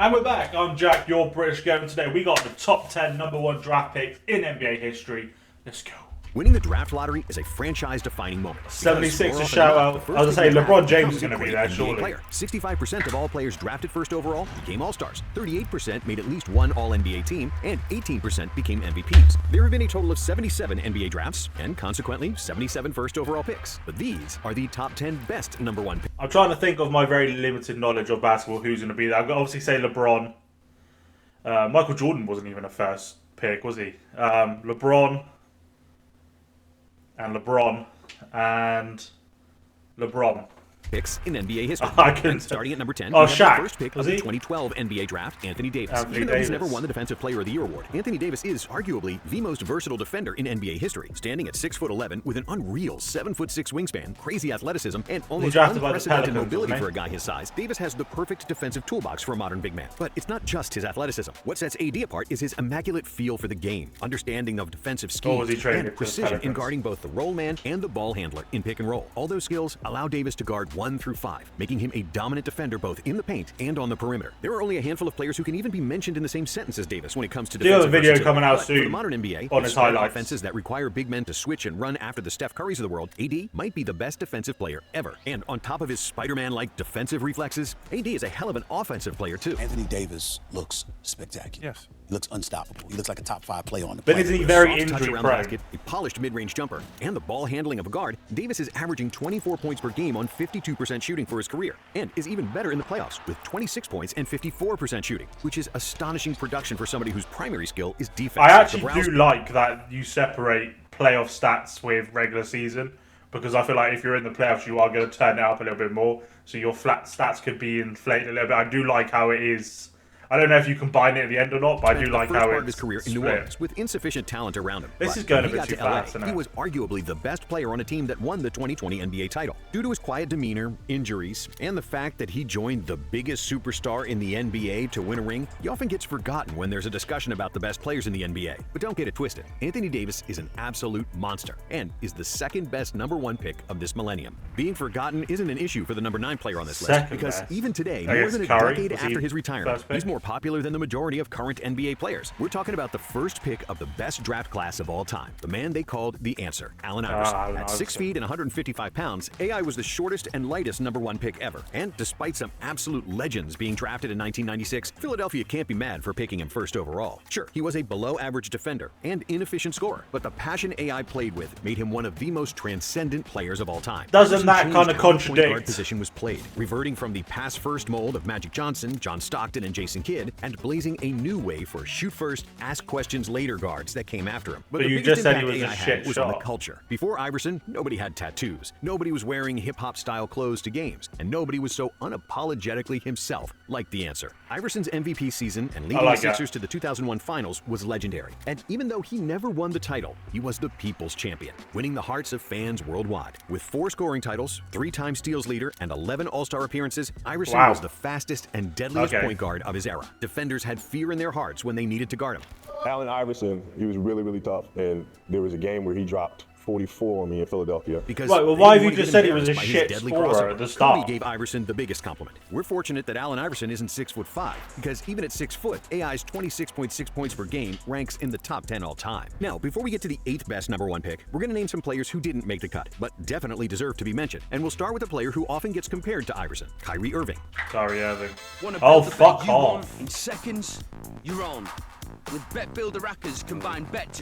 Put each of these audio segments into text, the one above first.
And we're back. I'm Jack, your British Goat, and today we got the top 10 number one draft picks in NBA history. Let's go. Winning the draft lottery is a franchise-defining moment. 76 a shout out. I was going to say LeBron James is going to be there, surely. Player. 65% of all players drafted first overall became All-Stars. 38% made at least one All-NBA team, and 18% became MVPs. There have been a total of 77 NBA drafts, and consequently, 77 first overall picks. But these are the top 10 best number one picks. I'm trying to think of my very limited knowledge of basketball, who's going to be there. I've got to obviously say LeBron. Michael Jordan wasn't even a first pick, was he? LeBron. And LeBron. Picks in NBA history. I couldn't. Starting at number 10, oh, we have Shaq. the first pick of the 2012 NBA draft, Anthony Davis. Anthony Even though he's Davis. never won the Defensive Player of the Year award, Anthony Davis is arguably the most versatile defender in NBA history, standing at 6'11" with an unreal 7'6" wingspan, crazy athleticism, and almost drafted by the unprecedented Pelicans, mobility wasn't he? for a guy his size. Davis has the perfect defensive toolbox for a modern big man. But it's not just his athleticism. What sets AD apart is his immaculate feel for the game, understanding of defensive schemes, was he traded to and the precision in Pelicans? guarding both the roll man and the ball handler in pick and roll. All those skills allow Davis to guard 1 through 5, making him a dominant defender both in the paint and on the perimeter. There are only a handful of players who can even be mentioned in the same sentence as Davis when it comes to Do you have a defensive video versatility. coming out But for the soon modern NBA, on with his smart highlights? offenses that require big men to switch and run after the Steph Currys of the world, AD might be the best defensive player ever. And on top of his Spider-Man-like defensive reflexes, AD is a hell of an offensive player too. Anthony Davis looks spectacular. Yes. He looks unstoppable. He looks like a top 5 player on the But planet. isn't he With a very soft touch injury around the prone? basket, a polished mid-range jumper, and the ball handling of a guard, Davis is averaging 24 points per game on 52% shooting for his career, and is even better in the playoffs with 26 points and 54% shooting, which is astonishing production for somebody whose primary skill is defense. I actually The Browns- do like that you separate playoff stats with regular season, because I feel like if you're in the playoffs, you are going to turn it up a little bit more, so your flat stats could be inflated a little bit. I do like how it is. I don't know if you combine it at the end or not, but I do spent like the first how part of it's his career in New split. Orleans with insufficient talent around him. This But is going when a bit he got too to LA, fast, isn't he it? was arguably the best player on a team that won the 2020 NBA title. Due to his quiet demeanor, injuries, and the fact that he joined the biggest superstar in the NBA to win a ring, he often gets forgotten when there's a discussion about the best players in the NBA. But don't get it twisted. Anthony Davis is an absolute monster and is the second best number one pick of this millennium. Being forgotten isn't an issue for the number 9 player on this list, Second because best. even today, I more guess than a Curry, decade was he after his retirement, first pick? he's more popular than the majority of current NBA players. We're talking about the first pick of the best draft class of all time, the man they called the answer, Allen Iverson. Allen At 6 Iverson. feet and 155 pounds, AI was the shortest and lightest number one pick ever. And despite some absolute legends being drafted in 1996, Philadelphia can't be mad for picking him first overall. Sure, he was a below-average defender and inefficient scorer, but the passion AI played with made him one of the most transcendent players of all time. Doesn't Iverson that changed kinda how the point guard contradict? position was played, reverting from the pass-first mold of Magic Johnson, John Stockton, and Jason Kidd, and blazing a new way for shoot-first, ask-questions-later guards that came after him. But the you biggest just said he impact was a AI shit had was on the shot. culture. Before Iverson, nobody had tattoos, nobody was wearing hip-hop style clothes to games, and nobody was so unapologetically himself like the answer. Iverson's MVP season and leading like the that. Sixers to the 2001 finals was legendary. And even though he never won the title, he was the people's champion, winning the hearts of fans worldwide. With 4 scoring titles, 3-time steals leader, and 11 All-Star appearances, Iverson Wow. was the fastest and deadliest Okay. point guard of his era. Defenders had fear in their hearts when they needed to guard him. Allen Iverson, he was really, really tough. And there was a game where he dropped 44 on me in Philadelphia. Because Right, well, they why have didn't you want to just get said he was a embarrassed by his shit deadly scorer crossover? at the Kobe start? gave Iverson the biggest compliment. We're fortunate that Allen Iverson isn't 6'5", because even at 6 foot, AI's 26.6 points per game ranks in the top 10 all time. Now, before we get to the 8th best number one pick, we're going to name some players who didn't make the cut, but definitely deserve to be mentioned. And we'll start with a player who often gets compared to Iverson, Kyrie Irving. Sorry, Irving. Wanna Oh, build the fuck bet you want off. in seconds? You're on. With Bet Builder Rackers combined bet.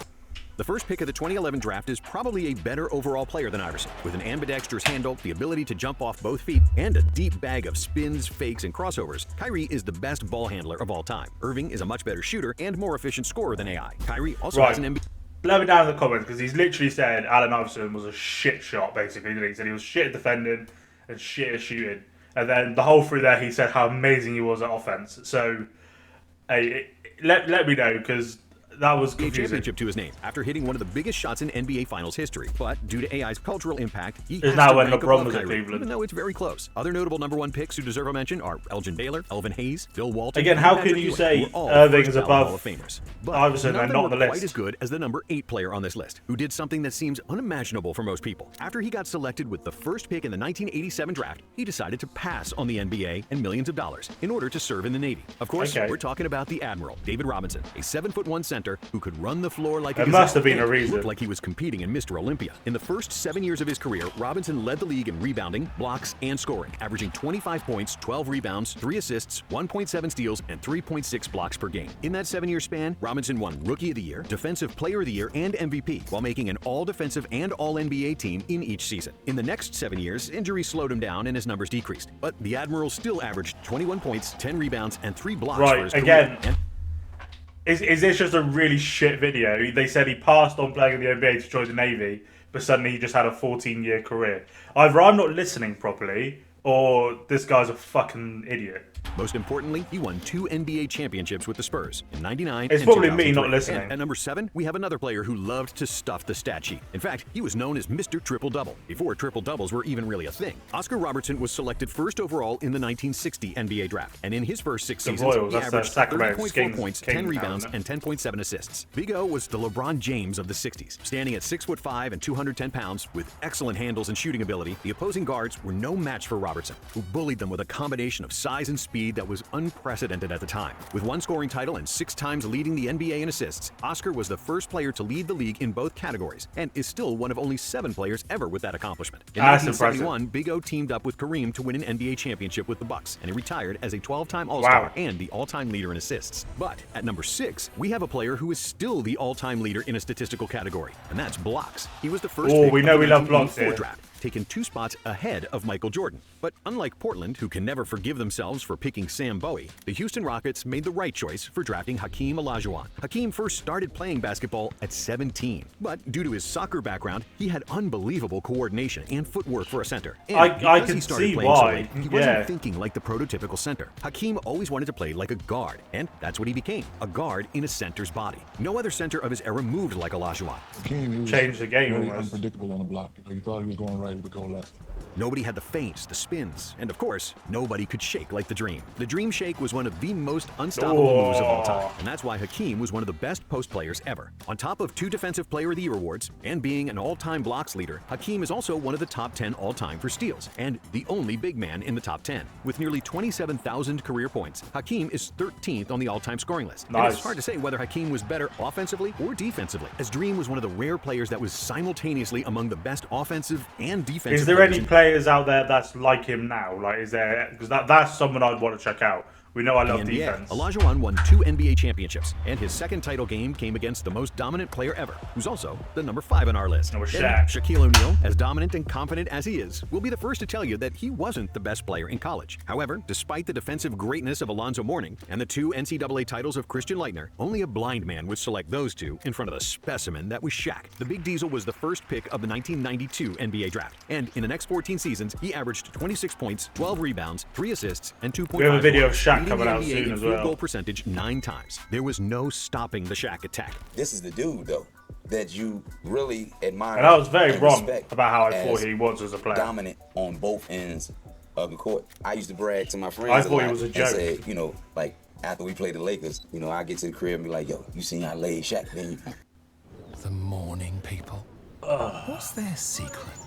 The first pick of the 2011 draft is probably a better overall player than Iverson. With an ambidextrous handle, the ability to jump off both feet, and a deep bag of spins, fakes, and crossovers, Kyrie is the best ball handler of all time. Irving is a much better shooter and more efficient scorer than AI. Kyrie also Right. has an NBA Let me down in the comments, because he's literally said Allen Iverson was a shit shot, basically. Didn't he? He said he was shit at defending and shit at shooting. And then the whole through there, he said how amazing he was at offense. So, hey, let me know, because That was NBA confusing. championship to his name after hitting one of the biggest shots in NBA Finals history. But due to AI's cultural impact, he has now to when rank LeBron above was at Kyrie, Cleveland. even though it's very close. Other notable number one picks who deserve a mention are Elgin Baylor, Elvin Hayes, Phil Walton, Again, and how Patrick can you Ewing, say who are all Irving is first ballot above Hall of Famers. But Iverson none and of not them the were quite list? as good as the number 8 player on this list, who did something that seems unimaginable for most people. After he got selected with the first pick in the 1987 draft, he decided to pass on the NBA and millions of dollars in order to serve in the Navy. Of course, we're talking about the Admiral, David Robinson, a 7'1" center who could run the floor like a There must gazelle have been a and reason. looked like he was competing in Mr. Olympia. In the first 7 years of his career, Robinson led the league in rebounding, blocks, and scoring, averaging 25 points, 12 rebounds, 3 assists, 1.7 steals, and 3.6 blocks per game. In that 7-year span, Robinson won Rookie of the Year, Defensive Player of the Year, and MVP, while making an All-Defensive and All-NBA team in each season. In the next 7 years, injuries slowed him down and his numbers decreased, but the Admiral still averaged 21 points, 10 rebounds, and 3 blocks for his career. Is this just a really shit video? They said he passed on playing in the NBA to join the Navy, but suddenly he just had a 14-year career. Either I'm not listening properly, or this guy's a fucking idiot. Most importantly, he won 2 NBA championships with the Spurs in '99 It's and probably me 2003. not listening. And at number 7, we have another player who loved to stuff the stat sheet. In fact, he was known as Mr. Triple-Double before triple-doubles were even really a thing. Oscar Robertson was selected first overall in the 1960 NBA draft, and in his first 6 seasons, Royals, he that's the averaged Sacramento 30.4 Kings points, King 10 now, rebounds, isn't it? and 10.7 assists. Big O was the LeBron James of the 60s, standing at 6'5" and 210 pounds with excellent handles and shooting ability. The opposing guards were no match for Robertson, who bullied them with a combination of size and speed that was unprecedented at the time. With 1 scoring title and 6 times leading the NBA in assists, Oscar was the first player to lead the league in both categories and is still one of only 7 players ever with that accomplishment. In That's 1971, Big O teamed up with Kareem to win an NBA championship with the Bucks, and he retired as a 12-time All-Star and the all-time leader in assists. But at number 6, we have a player who is still the all-time leader in a statistical category, and that's blocks. He was the first pick we know of the we love blocks 1984 here. draft, taken 2 spots ahead of Michael Jordan. But unlike Portland, who can never forgive themselves for picking Sam Bowie, the Houston Rockets made the right choice for drafting Hakeem Olajuwon. Hakeem first started playing basketball at 17, but due to his soccer background, he had unbelievable coordination and footwork for a center. And I because can he started see playing so why. late, he wasn't thinking like the prototypical center. Hakeem always wanted to play like a guard, and that's what he became, a guard in a center's body. No other center of his era moved like Olajuwon. Changed the game very almost. unpredictable on the block. You thought he was going right, he would go left. Nobody had the feints, the spins, and of course, nobody could shake like the Dream. The Dream Shake was one of the most unstoppable moves of all time, and that's why Hakeem was one of the best post players ever. On top of 2 Defensive Player of the Year awards and being an all-time blocks leader, Hakeem is also one of the top 10 all-time for steals, and the only big man in the top 10. With nearly 27,000 career points, Hakeem is 13th on the all-time scoring list. And it's hard to say whether Hakeem was better offensively or defensively, as Dream was one of the rare players that was simultaneously among the best offensive and defensive. Is there any players out there that's like him now? Like, is there? Because that's someone I'd want to check out. We know I love defense. Olajuwon won 2 NBA championships, and his second title game came against the most dominant player ever, who's also the number 5 on our list. Shaq. Shaquille O'Neal, as dominant and confident as he is, will be the first to tell you that he wasn't the best player in college. However, despite the defensive greatness of Alonzo Mourning and the 2 NCAA titles of Christian Leitner, only a blind man would select those 2 in front of the specimen that was Shaq. The Big Diesel was the first pick of the 1992 NBA draft, and in the next 14 seasons, he averaged 26 points, 12 rebounds, 3 assists, and 2.5 We have a video of blocks, Shaq leading coming the out NBA soon in as field well. goal percentage 9 times. There was no stopping the Shaq attack. This is the dude, though, that you really admire. And I was very wrong respect about how I thought he was as a player. Dominant on both ends of the court. I used to brag to my friends. I thought he lot was a and joke. say, you know, like after we played the Lakers, you know, I get to the crib and be like, yo, you seen how I laid Shaq, didn't you? The morning people. What's their secret?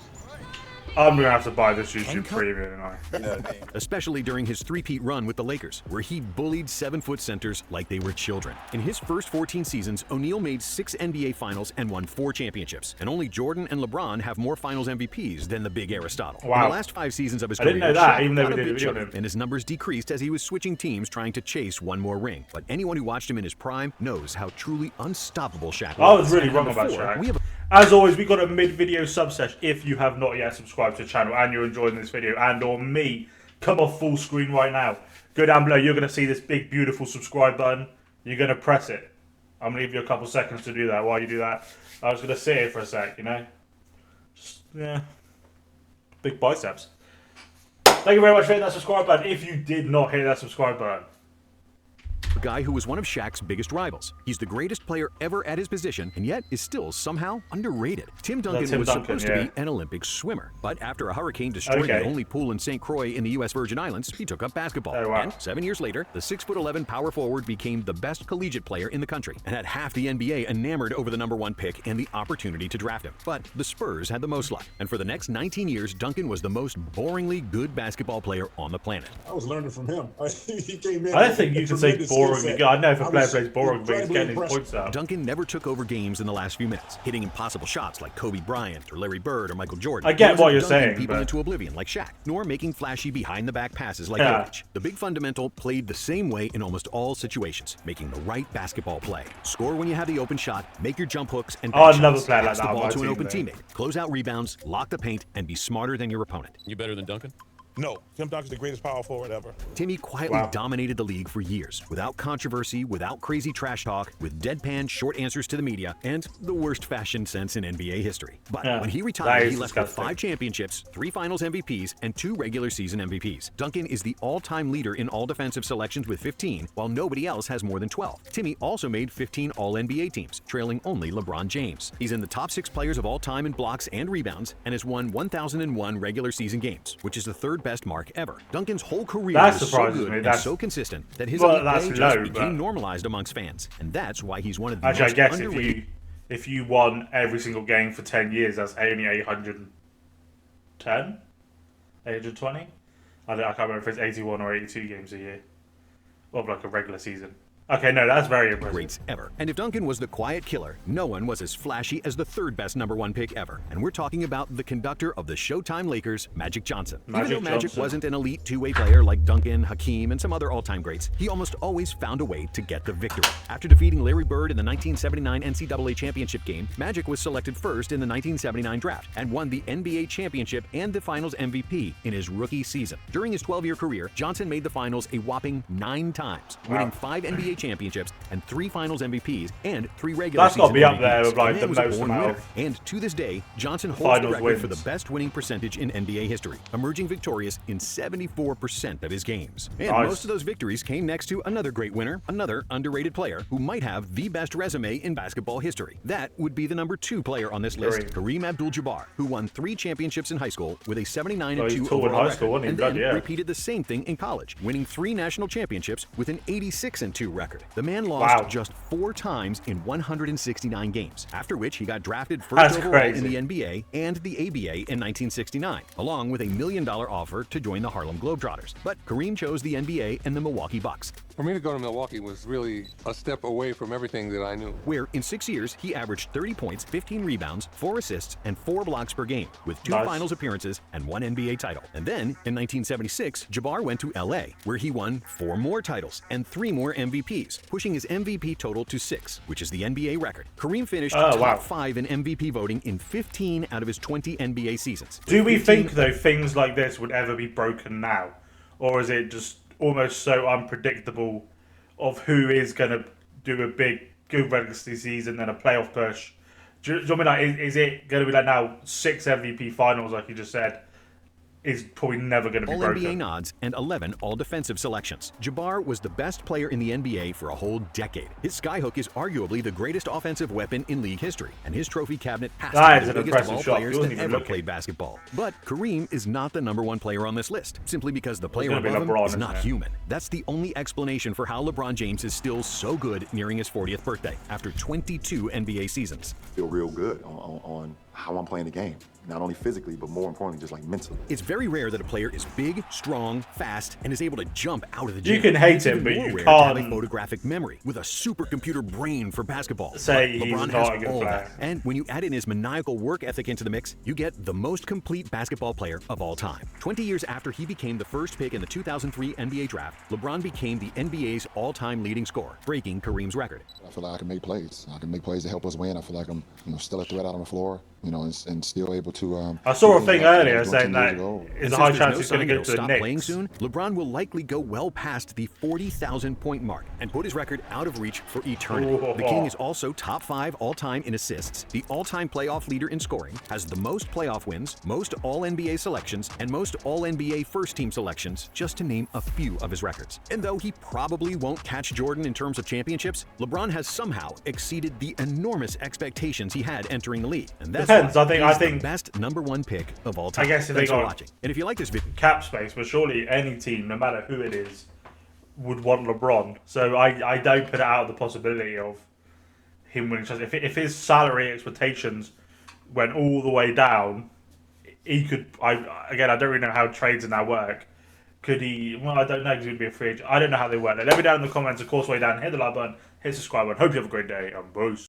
I'm going to have to buy this YouTube Premium, aren't I? Especially during his three-peat run with the Lakers, where he bullied 7-foot centers like they were children. In his first 14 seasons, O'Neal made 6 NBA Finals and won 4 championships. And only Jordan and LeBron have more Finals MVPs than the big Aristotle. Wow. In the last 5 seasons of his I career, didn't know that, Shaq even though we got a did a bit video on chubby, him. and his numbers decreased as he was switching teams trying to chase one more ring. But anyone who watched him in his prime knows how truly unstoppable Shaq was. I was really And wrong number about 4, Shaq. we have a As always, we got a mid-video sub-sesh. If you have not yet subscribed to the channel and you're enjoying this video and or me, come off full screen right now. Go down below. You're going to see this big, beautiful subscribe button. You're going to press it. I'm going to give you a couple seconds to do that. While you do that, I was going to sit here for a sec, you know? Just, yeah. Big biceps. Thank you very much for hitting that subscribe button. If you did not hit that subscribe button, a guy who was one of Shaq's biggest rivals. He's the greatest player ever at his position, and yet is still somehow underrated. Tim Duncan was supposed to be an Olympic swimmer, but after a hurricane destroyed the only pool in St. Croix in the U.S. Virgin Islands, he took up basketball. And 7 years later, the 6'11" power forward became the best collegiate player in the country and had half the NBA enamored over the #1 pick and the opportunity to draft him. But the Spurs had the most luck, and for the next 19 years, Duncan was the most boringly good basketball player on the planet. I was learning from him. He came in. I don't think you can say boring. I know if a player plays boring, but he's getting his points out. Duncan never took over games in the last few minutes, hitting impossible shots like Kobe Bryant or Larry Bird or Michael Jordan. I get what you're saying, people but... into oblivion like Shaq, nor making flashy behind-the-back passes like Jokic. The big fundamental played the same way in almost all situations, making the right basketball play. Score when you have the open shot, make your jump hooks and another player like pass the that ball to an open teammate, close out rebounds, lock the paint, and be smarter than your opponent. You better than Duncan? No, Tim Duncan's the greatest power forward ever. Timmy quietly dominated the league for years, without controversy, without crazy trash talk, with deadpan short answers to the media, and the worst fashion sense in NBA history. But when he retired, he left with 5 championships, 3 finals MVPs, and 2 regular season MVPs. Duncan is the all-time leader in all defensive selections with 15, while nobody else has more than 12. Timmy also made 15 All-NBA teams, trailing only LeBron James. He's in the top 6 players of all time in blocks and rebounds, and has won 1,001 regular season games, which is the 3rd best mark ever. Duncan's whole career was so good and so consistent that his elite play just became normalized amongst fans, and that's why he's one of the most underrated. If you won every single game for 10 years, that's only 810, 820. I can't remember if it's 81 or 82 games a year, of like a regular season. Okay, no, that's very impressive. Greats ever. And if Duncan was the quiet killer, no one was as flashy as the 3rd best #1 pick ever. And we're talking about the conductor of the Showtime Lakers, Magic Johnson. Even though Magic wasn't an elite two-way player like Duncan, Hakeem, and some other all-time greats, he almost always found a way to get the victory. After defeating Larry Bird in the 1979 NCAA championship game, Magic was selected first in the 1979 draft and won the NBA championship and the Finals MVP in his rookie season. During his 12-year career, Johnson made the Finals a whopping 9 times, winning 5 NBA championships and 3 Finals MVPs and 3 regular season MVPs. That's got to be up there with like the most amount. And to this day, Johnson holds the record for the best winning percentage in NBA history, emerging victorious in 74% of his games. And most of those victories came next to another great winner, another underrated player who might have the best resume in basketball history. That would be the #2 player on this list, Kareem Abdul-Jabbar, who won 3 championships in high school with a 79-2 overall record, and then repeated the same thing in college, winning 3 national championships with an 86-2 record. The man lost just 4 times in 169 games, after which he got drafted first overall in the NBA and the ABA in 1969, along with a $1 million offer to join the Harlem Globetrotters. But Kareem chose the NBA and the Milwaukee Bucks. For me to go to Milwaukee was really a step away from everything that I knew. Where in 6 years, he averaged 30 points, 15 rebounds, 4 assists, and 4 blocks per game, with 2 finals appearances and 1 NBA title. And then, in 1976, Jabbar went to LA, where he won 4 more titles and 3 more MVPs, pushing his MVP total to 6, which is the NBA record. Kareem finished top 5 in MVP voting in 15 out of his 20 NBA seasons. Do we think, though, things like this would ever be broken now? Or is it just almost so unpredictable of who is going to do a good regular season, then a playoff push? Do you know what I mean? Like, is it going to be like now 6 MVP finals, like you just said, is probably never going to be broken? All-NBA nods and 11 all-defensive selections. Jabbar was the best player in the NBA for a whole decade. His skyhook is arguably the greatest offensive weapon in league history, and his trophy cabinet has to be the biggest of all players that ever played basketball. But Kareem is not the #1 player on this list, simply because the player above him is not human. That's the only explanation for how LeBron James is still so good nearing his 40th birthday after 22 NBA seasons. I feel real good on how I'm playing the game. Not only physically, but more importantly, just like mentally. It's very rare that a player is big, strong, fast, and is able to jump out of the gym. You can hate him, but you can't can't have a photographic memory with a supercomputer brain for basketball. Say he's not a good player. And when you add in his maniacal work ethic into the mix, you get the most complete basketball player of all time. 20 years after he became the first pick in the 2003 NBA draft, LeBron became the NBA's all-time leading scorer, breaking Kareem's record. I feel like I can make plays. I can make plays to help us win. I feel like I'm still a threat out on the floor. and still able to. I saw a do thing things like earlier doing saying 10 that years ago. there's a Since high there's chance no he's going sign to that go he'll to the stop playing Knicks. soon, LeBron will likely go well past the 40,000-point mark and put his record out of reach for eternity. The King is also top 5 all-time in assists, the all-time playoff leader in scoring, has the most playoff wins, most All-NBA selections, and most All-NBA first-team selections, just to name a few of his records. And though he probably won't catch Jordan in terms of championships, LeBron has somehow exceeded the enormous expectations he had entering the league. And that's Depends. why I he's think the best #1 pick of all time. I guess if Thanks they for got watching. And if you like this video, cap space, but surely any team, no matter who it is, would want LeBron. So I don't put it out of the possibility of him winning. If his salary expectations went all the way down, he could. I don't really know how trades and that work. Could he? Well, I don't know because he'd be a free agent. I don't know how they work. Let me know in the comments. Of course, way down. Hit the like button. Hit subscribe button. Hope you have a great day and peace.